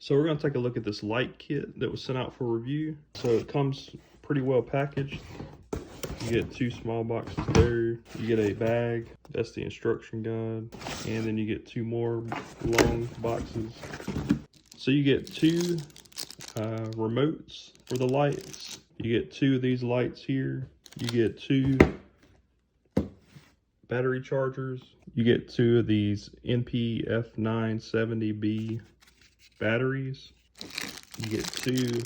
So we're gonna take a look at this light kit that was sent out for review. So it comes pretty well packaged. You get 2 small boxes there. You get a bag, that's the instruction guide. And then you get 2 more long boxes. So you get 2 remotes for the lights. You get 2 of these lights here. You get 2 battery chargers. You get 2 of these NP-F970B batteries. You get 2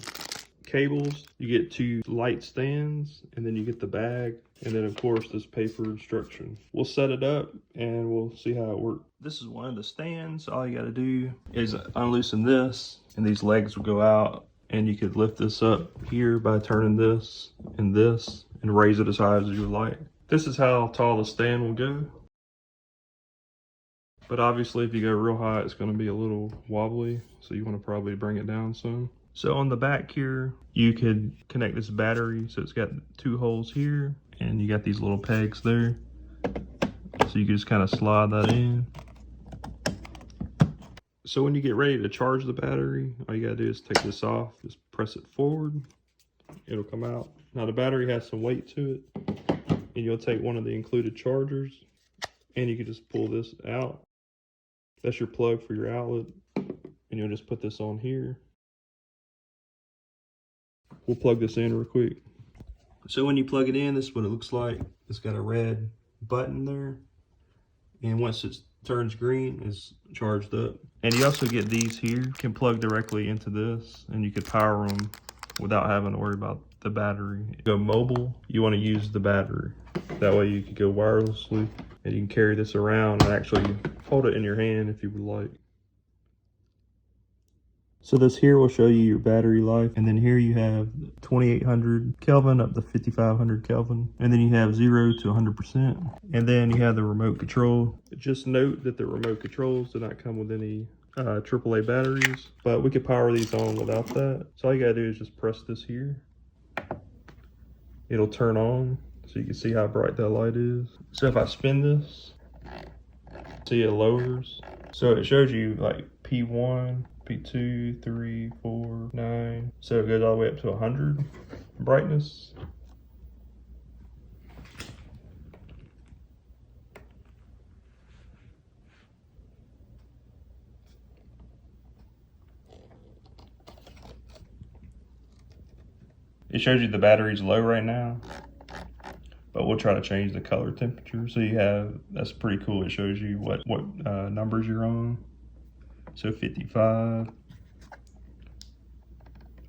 cables. You get 2 light stands, and then you get the bag, and then of course this paper instruction. We'll set it up and we'll see how it works. This is one of the stands. All you got to do is unloosen this, and these legs will go out, and you could lift this up here by turning this and raise it as high as you would like. This is how tall the stand will go. But obviously if you go real high, it's going to be a little wobbly, so you want to probably bring it down some. So on the back here, you could connect this battery. So it's got 2 holes here, and you got these little pegs there. So you can just kind of slide that in. So when you get ready to charge the battery, all you gotta do is take this off, just press it forward, it'll come out. Now the battery has some weight to it, and you'll take one of the included chargers, and you can just pull this out. That's your plug for your outlet, and you'll just put this on here. We'll plug this in real quick. So when you plug it in, this is what it looks like. It's got a red button there, and once it turns green, it's charged up. And you also get these here, can plug directly into this, and you could power them without having to worry about the battery. If you go mobile, you want to use the battery. That way you could go wirelessly, and you can carry this around and actually hold it in your hand if you would like. So this here will show you your battery life, and then here you have 2800 Kelvin up to 5500 Kelvin, and then you have 0 to 100%, and then you have the remote control. Just note that the remote controls do not come with any AAA batteries, but we could power these on without that. So all you gotta do is just press this here. It'll turn on, so you can see how bright that light is. So if I spin this, see it lowers. So it shows you like P1, P2, 3, 4, 9. So it goes all the way up to 100 brightness. It shows you the battery's low right now, but we'll try to change the color temperature. So you have, that's pretty cool. It shows you what numbers you're on. So 55,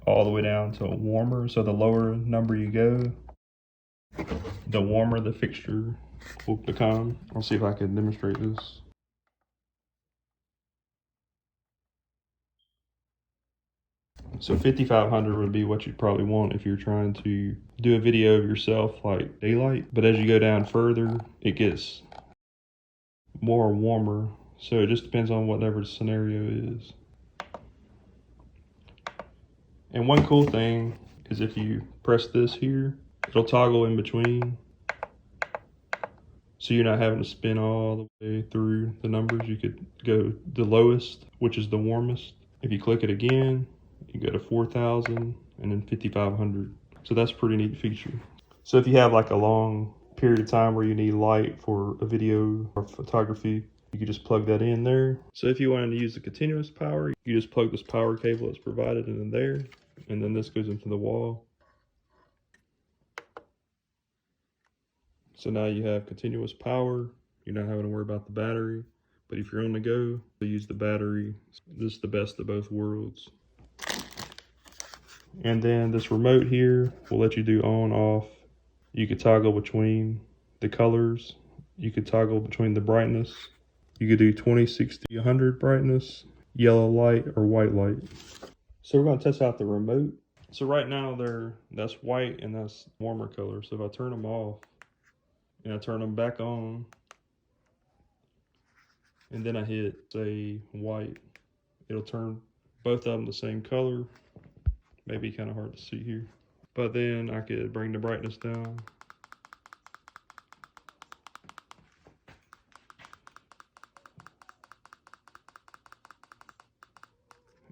all the way down to a warmer. So the lower number you go, the warmer the fixture will become. I'll see if I can demonstrate this. So 5500 would be what you'd probably want if you're trying to do a video of yourself like daylight. But as you go down further, it gets more warmer. So it just depends on whatever the scenario is. And one cool thing is if you press this here, it'll toggle in between. So you're not having to spin all the way through the numbers. You could go the lowest, which is the warmest. If you click it again, you go to 4000 and then 5500. So that's a pretty neat feature. So if you have like a long period of time where you need light for a video or photography, you can just plug that in there. So if you wanted to use the continuous power, you just plug this power cable that's provided in there, and then this goes into the wall. So now you have continuous power. You're not having to worry about the battery. But if you're on the go, you use the battery. This is the best of both worlds. And then this remote here will let you do on, off. You could toggle between the colors. You could toggle between the brightness. You could do 20, 60, 100 brightness, yellow light, or white light. So we're going to test out the remote. So right now that's white and that's warmer color. So if I turn them off and I turn them back on, and then I hit say white, it'll turn both of them the same color. Maybe kind of hard to see here, but then I could bring the brightness down.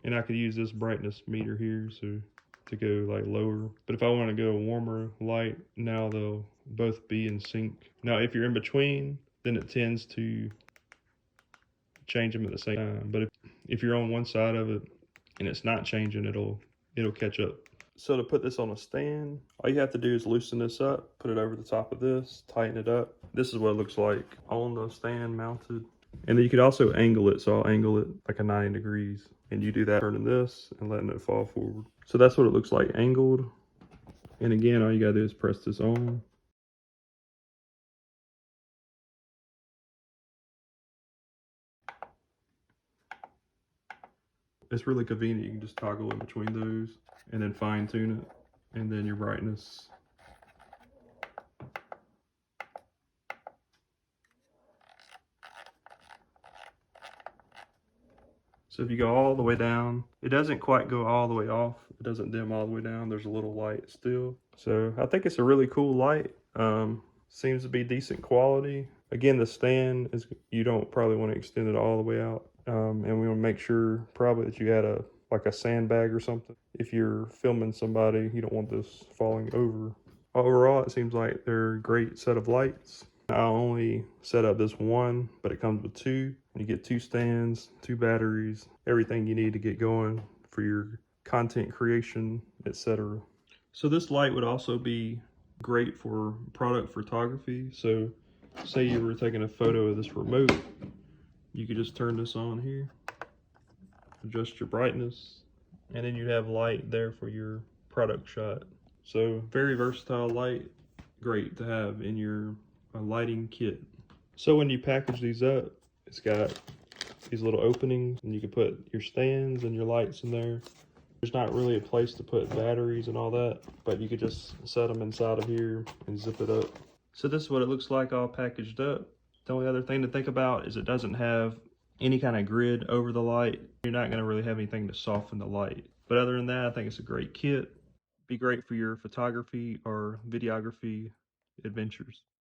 And And I could use this brightness meter here so to go like lower. But if I want to go warmer light, now they'll both be in sync. Now if you're in between, then it tends to change them at the same time. But if you're on one side of it and it's not changing, it'll catch up. So to put this on a stand, all you have to do is loosen this up, put it over the top of this, tighten it up. This is what it looks like on the stand mounted. And then you could also angle it. So I'll angle it like a 90 degrees. And you do that turning this and letting it fall forward. So that's what it looks like angled. And again, all you gotta do is press this on. It's really convenient. You can just toggle in between those and then fine tune it. And then your brightness. So if you go all the way down, it doesn't quite go all the way off. It doesn't dim all the way down. There's a little light still. So I think it's a really cool light. Seems to be decent quality. Again, the stand is, you don't probably want to extend it all the way out. And we want to make sure probably that you had like a sandbag or something. If you're filming somebody, you don't want this falling over. Overall, it seems like they're a great set of lights. I only set up this one, but it comes with two. You get two stands, two batteries, everything you need to get going for your content creation, etc. So this light would also be great for product photography. So say you were taking a photo of this remote, you could just turn this on here, adjust your brightness, and then you'd have light there for your product shot. So very versatile light, great to have in your lighting kit. So when you package these up, it's got these little openings and you can put your stands and your lights in there. There's not really a place to put batteries and all that, but you could just set them inside of here and zip it up. So this is what it looks like all packaged up. The only other thing to think about is it doesn't have any kind of grid over the light. You're not gonna really have anything to soften the light. But other than that, I think it's a great kit. Be great for your photography or videography adventures.